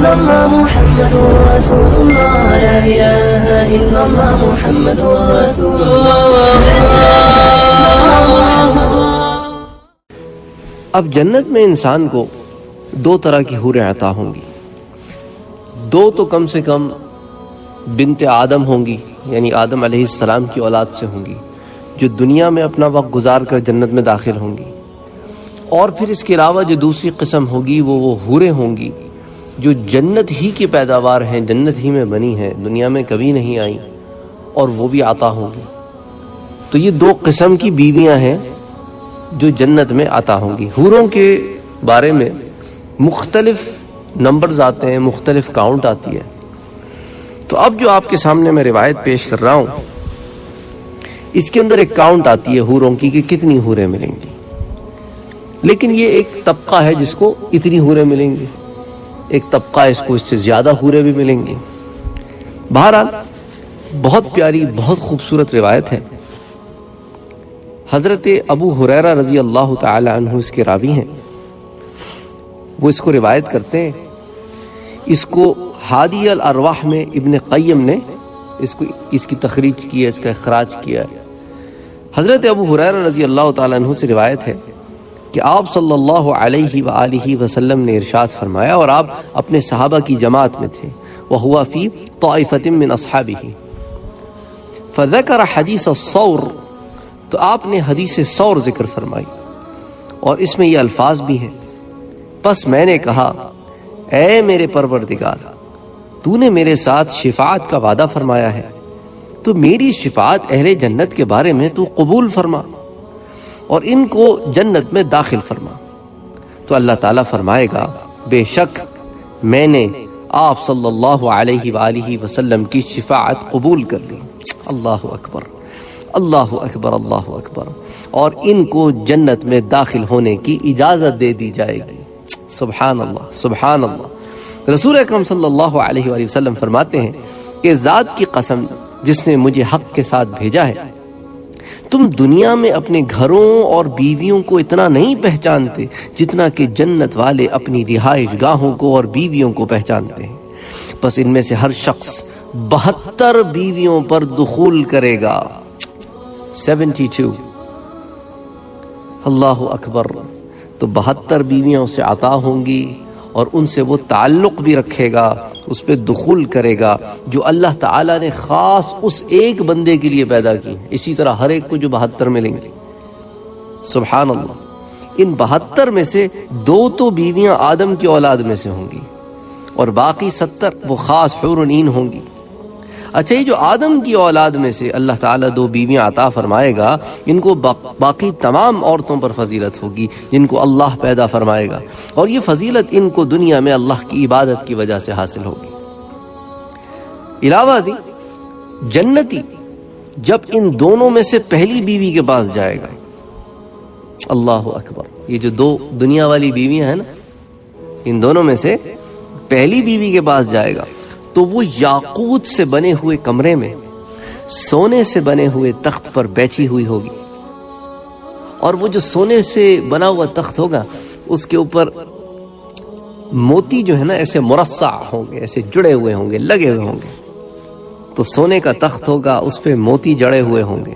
إلا الله محمد رسول الله لا إله إلا الله محمد رسول اب جنت میں انسان کو دو طرح کی حوریں عطا ہوں گی. دو تو کم سے کم بنت آدم ہوں گی، یعنی آدم علیہ السلام کی اولاد سے ہوں گی، جو دنیا میں اپنا وقت گزار کر جنت میں داخل ہوں گی. اور پھر اس کے علاوہ جو دوسری قسم ہوگی وہ حوریں ہوں گی جو جنت ہی کی پیداوار ہیں، جنت ہی میں بنی ہیں، دنیا میں کبھی نہیں آئیں، اور وہ بھی عطا ہوں گی. تو یہ دو قسم کی بیویاں ہیں جو جنت میں عطا ہوں گی. حوروں کے بارے میں مختلف نمبرز آتے ہیں، مختلف کاؤنٹ آتی ہے. تو اب جو آپ کے سامنے میں روایت پیش کر رہا ہوں، اس کے اندر ایک کاؤنٹ آتی ہے حوروں کی کہ کتنی حوریں ملیں گی. لیکن یہ ایک طبقہ ہے جس کو اتنی حوریں ملیں گی، ایک طبقہ اس کو اس سے زیادہ حوریں بھی ملیں گی. بہرحال بہت پیاری، بہت خوبصورت روایت ہے. حضرت ابو ہریرہ رضی اللہ تعالی عنہ اس کے راوی ہیں. وہ اس کو روایت کرتے ہیں. اس کو ہادی الارواح میں ابن قیم نے اس کی تخریج کی ہے، اس کا اخراج کیا ہے. حضرت ابو ہریرہ رضی اللہ تعالی عنہ سے روایت ہے کہ آپ صلی اللہ علیہ وآلہ وسلم نے ارشاد فرمایا، اور آپ اپنے صحابہ کی جماعت میں تھے، وَهُوَ فِي طَائِفَةٍ مِّنْ أَصْحَابِهِ فَذَكَرَ حَدِيثَ الصَّوْرِ، تو آپ نے حدیث سور ذکر فرمائی، اور اس میں یہ الفاظ بھی ہیں. پس میں نے کہا، اے میرے پروردگار، تو نے میرے ساتھ شفاعت کا وعدہ فرمایا ہے، تو میری شفاعت اہل جنت کے بارے میں تو قبول فرما اور ان کو جنت میں داخل فرما. تو اللہ تعالیٰ فرمائے گا، بے شک میں نے آپ صلی اللہ علیہ وآلہ وسلم کی شفاعت قبول کر لی. اللہ اکبر، اللہ اکبر، اللہ اکبر. اور ان کو جنت میں داخل ہونے کی اجازت دے دی جائے گی. سبحان اللہ، سبحان اللہ. رسول اکرم صلی اللہ علیہ وآلہ وسلم فرماتے ہیں کہ ذات کی قسم جس نے مجھے حق کے ساتھ بھیجا ہے، تم دنیا میں اپنے گھروں اور بیویوں کو اتنا نہیں پہچانتے جتنا کہ جنت والے اپنی رہائش گاہوں کو اور بیویوں کو پہچانتے ہیں. بس ان میں سے ہر شخص 72 بیویوں پر دخول کرے گا. 72. اللہ اکبر. تو 72 بیویاں اسے عطا ہوں گی اور ان سے وہ تعلق بھی رکھے گا، اس پہ دخول کرے گا جو اللہ تعالیٰ نے خاص اس ایک بندے کے لیے پیدا کی. اسی طرح ہر ایک کو جو 72 ملیں گے. سبحان اللہ. ان 72 میں سے 2 تو بیویاں آدم کی اولاد میں سے ہوں گی اور باقی 70 وہ خاص حور عین ہوں گی. اچھا، یہ جو آدم کی اولاد میں سے اللہ تعالیٰ 2 بیویاں عطا فرمائے گا، ان کو باقی تمام عورتوں پر فضیلت ہوگی جن کو اللہ پیدا فرمائے گا، اور یہ فضیلت ان کو دنیا میں اللہ کی عبادت کی وجہ سے حاصل ہوگی. علاوہ ازیں جنتی جب ان دونوں میں سے پہلی بیوی کے پاس جائے گا، اللہ اکبر، یہ جو 2 دنیا والی بیویاں ہیں نا، ان دونوں میں سے پہلی بیوی کے پاس جائے گا تو وہ یاقوت سے بنے ہوئے کمرے میں سونے سے بنے ہوئے تخت پر بیٹھی ہوئی ہوگی. اور وہ جو سونے سے بنا ہوا تخت ہوگا، اس کے اوپر موتی جو ہے نا ایسے مرصع ہوں گے، ایسے جڑے ہوئے ہوں گے، لگے ہوئے ہوں گے. تو سونے کا تخت ہوگا، اس پہ موتی جڑے ہوئے ہوں گے،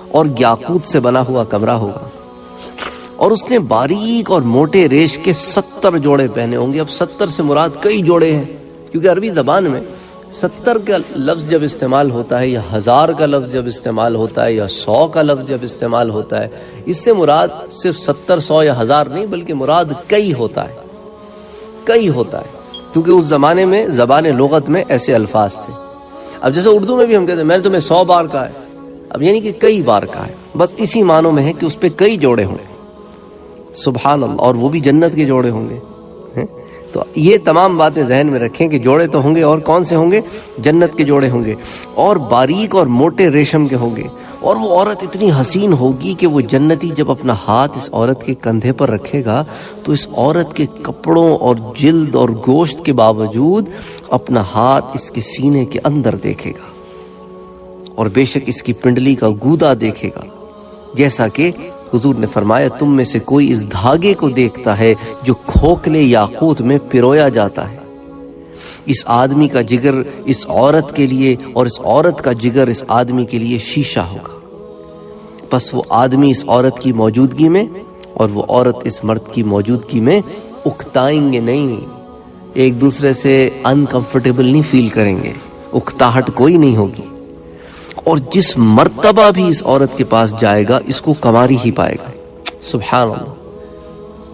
اور یاقوت سے بنا ہوا کمرہ ہوگا. اور اس نے باریک اور موٹے ریش کے 70 جوڑے پہنے ہوں گے. اب 70 سے مراد کئی جوڑے ہیں، کیونکہ عربی زبان میں 70 کا لفظ جب استعمال ہوتا ہے، یا 1000 کا لفظ جب استعمال ہوتا ہے، یا 100 کا لفظ جب استعمال ہوتا ہے، اس سے مراد صرف 70، 100 یا 1000 نہیں، بلکہ مراد کئی ہوتا ہے. کئی ہوتا ہے، کیونکہ اس زمانے میں زبان لغت میں ایسے الفاظ تھے. اب جیسے اردو میں بھی ہم کہتے ہیں میں نے تمہیں 100 بار کہا ہے، اب یعنی کہ کئی بار کہا ہے، بس اسی معنوں میں ہے کہ اس پہ کئی جوڑے ہوں گے. سبحان اللہ. اور وہ بھی جنت کے جوڑے ہوں گے. تو یہ تمام باتیں ذہن میں رکھیں کہ جوڑے تو ہوں گے، اور کون سے ہوں گے؟ جنت کے جوڑے ہوں گے، اور باریک اور موٹے ریشم کے ہوں گے. اور وہ عورت اتنی حسین ہوگی کہ وہ جنتی جب اپنا ہاتھ اس عورت کے کندھے پر رکھے گا تو اس عورت کے کپڑوں اور جلد اور گوشت کے باوجود اپنا ہاتھ اس کے سینے کے اندر دیکھے گا، اور بے شک اس کی پنڈلی کا گودا دیکھے گا. جیسا کہ حضور نے فرمایا، تم میں سے کوئی اس دھاگے کو دیکھتا ہے جو کھوکھلے یاقوت میں پرویا جاتا ہے. اس آدمی کا جگر اس عورت کے لیے اور اس عورت کا جگر اس آدمی کے لیے شیشہ ہوگا. بس وہ آدمی اس عورت کی موجودگی میں اور وہ عورت اس مرد کی موجودگی میں اکتائیں گے نہیں, ایک دوسرے سے انکمفرٹیبل نہیں فیل کریں گے, اکتاہٹ کوئی نہیں ہوگی. اور جس مرتبہ بھی اس عورت کے پاس جائے گا اس کو کماری ہی پائے گا. سبحان اللہ,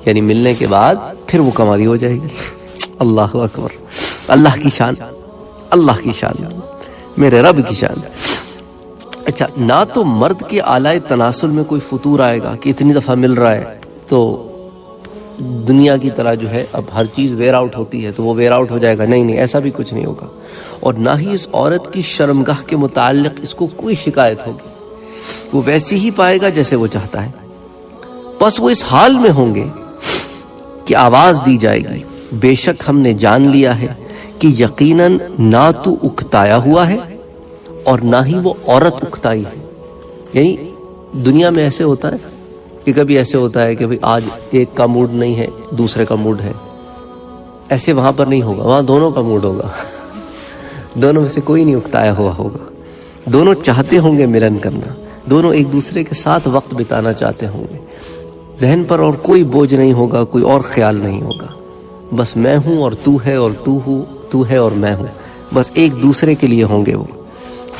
یعنی ملنے کے بعد پھر وہ کماری ہو جائے گی. اللہ اکبر, اللہ کی شان, اللہ کی شان, میرے رب کی شان. اچھا, نہ تو مرد کے آلائے تناسل میں کوئی فطور آئے گا کہ اتنی دفعہ مل رہا ہے تو دنیا کی طرح جو ہے اب ہر چیز ویئر آؤٹ ہوتی ہے تو وہ ویئر آؤٹ ہو جائے گا, نہیں, ایسا بھی کچھ نہیں ہوگا. اور نہ ہی اس عورت کی شرمگاہ کے متعلق اس کو کوئی شکایت ہوگی, وہ ویسی ہی پائے گا جیسے وہ چاہتا ہے. بس وہ اس حال میں ہوں گے کہ آواز دی جائے گی, بے شک ہم نے جان لیا ہے کہ یقیناً نہ تو اکتایا ہوا ہے اور نہ ہی وہ عورت اکتائی ہے. یعنی دنیا میں ایسے ہوتا ہے کہ کبھی ایسے ہوتا ہے کہ بھئی آج ایک کا موڈ نہیں ہے دوسرے کا موڈ ہے, ایسے وہاں پر نہیں ہوگا, وہاں دونوں کا موڈ ہوگا, دونوں میں سے کوئی نہیں اکتایا ہوا ہوگا. دونوں چاہتے ہوں گے ملن کرنا, دونوں ایک دوسرے کے ساتھ وقت بتانا چاہتے ہوں گے. ذہن پر اور کوئی بوجھ نہیں ہوگا, کوئی اور خیال نہیں ہوگا, بس میں ہوں اور تو ہے اور تو ہے اور میں ہوں, بس ایک دوسرے کے لیے ہوں گے.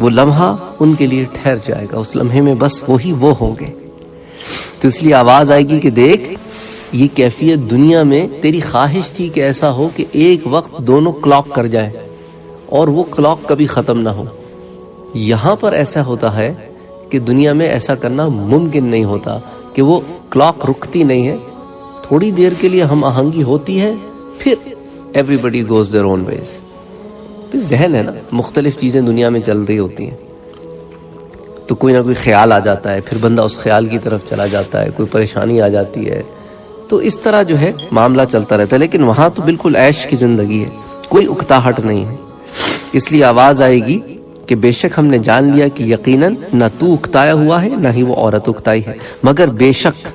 وہ لمحہ ان کے لیے ٹھہر جائے گا, اس لمحے میں بس وہی وہ ہوں گے. تو اس لیے آواز آئے گی کہ دیکھ یہ کیفیت دنیا میں تیری خواہش تھی کہ ایسا ہو کہ ایک وقت دونوں کلاک کر جائیں اور وہ کلاک کبھی ختم نہ ہو. یہاں پر ایسا ہوتا ہے کہ دنیا میں ایسا کرنا ممکن نہیں ہوتا کہ وہ کلاک رکتی نہیں ہے, تھوڑی دیر کے لیے ہم آہنگی ہوتی ہے, پھر everybody goes their own ways. پھر ذہن ہے نا, مختلف چیزیں دنیا میں چل رہی ہوتی ہیں تو کوئی نہ کوئی خیال آ جاتا ہے, پھر بندہ اس خیال کی طرف چلا جاتا ہے, کوئی پریشانی آ جاتی ہے, تو اس طرح جو ہے معاملہ چلتا رہتا ہے. لیکن وہاں تو بالکل عیش کی زندگی ہے, کوئی اکتاہٹ نہیں ہے. اس لیے آواز آئے گی کہ بے شک ہم نے جان لیا کہ یقیناً نہ تو اکتایا ہوا ہے نہ ہی وہ عورت اکتائی ہے, مگر بے شک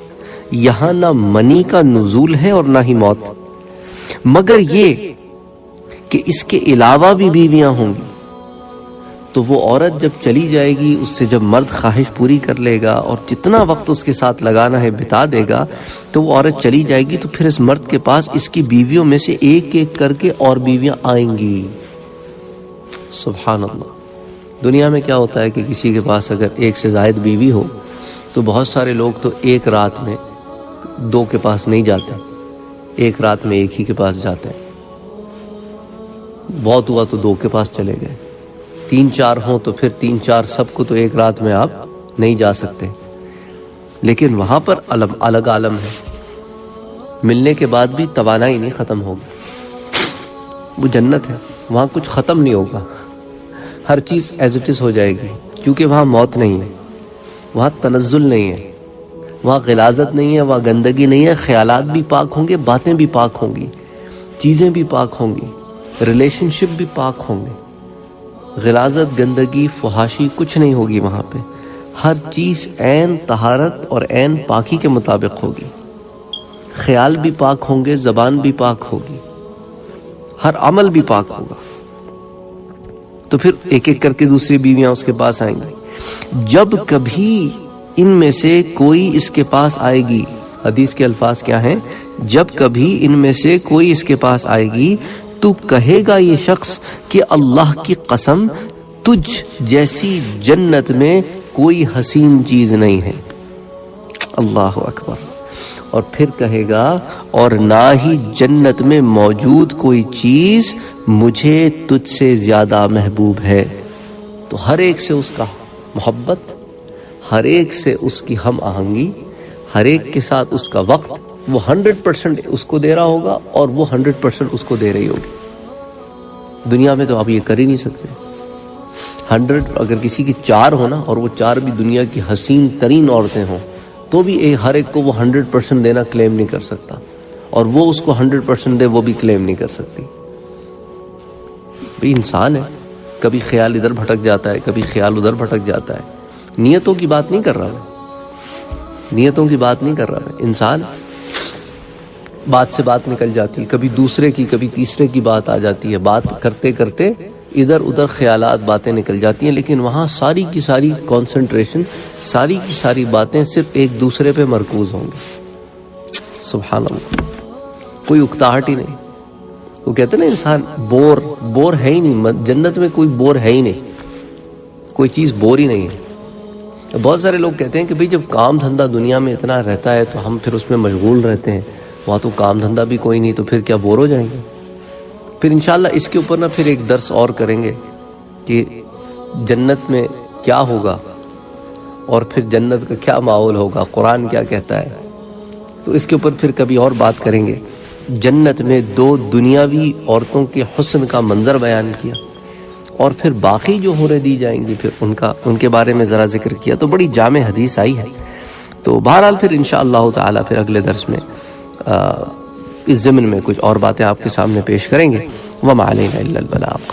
یہاں نہ منی کا نزول ہے اور نہ ہی موت, مگر یہ کہ اس کے علاوہ بھی بیویاں ہوں گی. تو وہ عورت جب چلی جائے گی, اس سے جب مرد خواہش پوری کر لے گا اور جتنا وقت اس کے ساتھ لگانا ہے بتا دے گا, تو وہ عورت چلی جائے گی, تو پھر اس مرد کے پاس اس کی بیویوں میں سے ایک ایک کر کے اور بیویاں آئیں گی. سبحان اللہ. دنیا میں کیا ہوتا ہے کہ کسی کے پاس اگر ایک سے زائد بیوی ہو تو بہت سارے لوگ تو ایک رات میں دو کے پاس نہیں جاتے, ایک رات میں ایک ہی کے پاس جاتے ہیں. بہت ہوا تو دو کے پاس چلے گئے, 3-4 ہوں تو پھر 3-4 سب کو تو ایک رات میں آپ نہیں جا سکتے. لیکن وہاں پر الگ عالم ہے, ملنے کے بعد بھی توانائی نہیں ختم ہوگی. وہ جنت ہے, وہاں کچھ ختم نہیں ہوگا, ہر چیز ایز اٹ از ہو جائے گی, کیونکہ وہاں موت نہیں ہے, وہاں تنزل نہیں ہے, وہاں غلاظت نہیں ہے, وہاں گندگی نہیں ہے. خیالات بھی پاک ہوں گے, باتیں بھی پاک ہوں گی, چیزیں بھی پاک ہوں گی, ریلیشن شپ بھی پاک ہوں گے. غلاظت, گندگی, فحاشی کچھ نہیں ہوگی وہاں پہ. ہر چیز عین طہارت اور عین پاکی کے مطابق ہوگی. خیال بھی پاک ہوں گے, زبان بھی پاک ہوگی, ہر عمل بھی پاک ہوگا. تو پھر ایک ایک کر کے دوسری بیویاں اس کے پاس آئیں گی. جب کبھی ان میں سے کوئی اس کے پاس آئے گی, حدیث کے الفاظ کیا ہیں, جب کبھی ان میں سے کوئی اس کے پاس آئے گی تو کہے گا یہ شخص کہ اللہ کی قسم تجھ جیسی جنت میں کوئی حسین چیز نہیں ہے. اللہ اکبر. اور پھر کہے گا اور نہ ہی جنت میں موجود کوئی چیز مجھے تجھ سے زیادہ محبوب ہے. تو ہر ایک سے اس کا محبت, ہر ایک سے اس کی ہم آہنگی, ہر ایک کے ساتھ اس کا وقت, وہ 100% اس کو دے رہا ہوگا اور وہ 100% اس کو دے رہی ہوگی. دنیا میں تو آپ یہ کر ہی نہیں سکتے. 100 اگر کسی کی 4 ہو نا, اور وہ 4 بھی دنیا کی حسین ترین عورتیں ہوں, تو بھی ہر ایک کو وہ 100% دینا کلیم نہیں کر سکتا, اور وہ اس کو 100% دے وہ بھی کلیم نہیں کر سکتی. بھئی انسان ہے, کبھی خیال ادھر بھٹک جاتا ہے, کبھی خیال ادھر بھٹک جاتا ہے. نیتوں کی بات نہیں کر رہا میں, نیتوں کی بات نہیں کر رہا میں, انسان. بات سے بات نکل جاتی ہے، کبھی دوسرے کی کبھی تیسرے کی بات آ جاتی ہے، بات کرتے کرتے ادھر ادھر خیالات باتیں نکل جاتی ہیں، لیکن وہاں ساری کی ساری کنسنٹریشن، ساری کی ساری باتیں صرف ایک دوسرے پہ مرکوز ہوں گی۔ سبحان اللہ، کوئی اکتاہٹ ہی نہیں۔ وہ کہتے ہیں نا انسان بور ہے ہی نہیں، جنت میں کوئی بور ہے ہی نہیں، کوئی چیز بور ہی نہیں ہے۔ بہت سارے لوگ کہتے ہیں کہ بھئی جب کام دھندہ دنیا میں اتنا رہتا ہے تو ہم پھر اس میں مشغول رہتے ہیں، وہاں تو کام دھندہ بھی کوئی نہیں، تو پھر کیا بور ہو جائیں گے؟ پھر انشاءاللہ اس کے اوپر پھر ایک درس اور کریں گے کہ جنت میں کیا ہوگا اور پھر جنت کا کیا ماحول ہوگا، قرآن کیا کہتا ہے، تو اس کے اوپر پھر کبھی اور بات کریں گے۔ جنت میں 2 دنیاوی عورتوں کے حسن کا منظر بیان کیا، اور پھر باقی جو حوریں دی جائیں گی پھر ان کے بارے میں ذرا ذکر کیا، تو بڑی جامع حدیث آئی ہے۔ تو بہرحال پھر انشاءاللہ تعالی پھر اگلے درس میں اس ضمن میں کچھ اور باتیں آپ کے سامنے پیش کریں گے۔ وما علینا الا البلاغ۔